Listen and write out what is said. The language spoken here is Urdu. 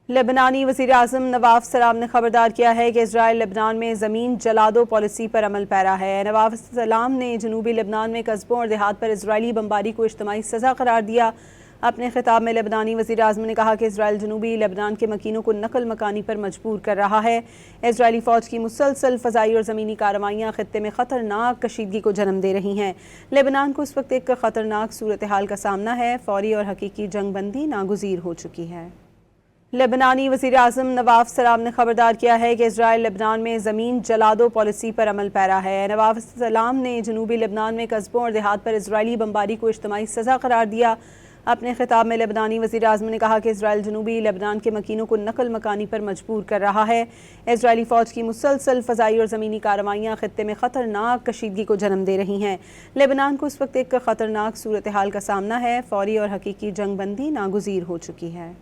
لبنانی وزیراعظم نواف سلام نے خبردار کیا ہے کہ اسرائیل لبنان میں زمین جلا دو پالیسی پر عمل پیرا ہے۔ نواف سلام نے جنوبی لبنان میں قصبوں اور دیہات پر اسرائیلی بمباری کو اجتماعی سزا قرار دیا۔ اپنے خطاب میں لبنانی وزیراعظم نے کہا کہ اسرائیل جنوبی لبنان کے مکینوں کو نقل مکانی پر مجبور کر رہا ہے۔ اسرائیلی فوج کی مسلسل فضائی اور زمینی کارروائیاں خطے میں خطرناک کشیدگی کو جنم دے رہی ہیں۔ لبنان کو اس وقت ایک خطرناک صورتحال کا سامنا ہے، فوری اور حقیقی جنگ بندی ناگزیر ہو چکی ہے۔ لبنانی وزیراعظم نواف سلام نے خبردار کیا ہے کہ اسرائیل لبنان میں زمین جلا دو پالیسی پر عمل پیرا ہے۔ نواف سلام نے جنوبی لبنان میں قصبوں اور دیہات پر اسرائیلی بمباری کو اجتماعی سزا قرار دیا۔ اپنے خطاب میں لبنانی وزیراعظم نے کہا کہ اسرائیل جنوبی لبنان کے مکینوں کو نقل مکانی پر مجبور کر رہا ہے۔ اسرائیلی فوج کی مسلسل فضائی اور زمینی کارروائیاں خطے میں خطرناک کشیدگی کو جنم دے رہی ہیں۔ لبنان کو اس وقت ایک خطرناک صورتحال کا سامنا ہے، فوری اور حقیقی جنگ بندی ناگزیر ہو چکی ہے۔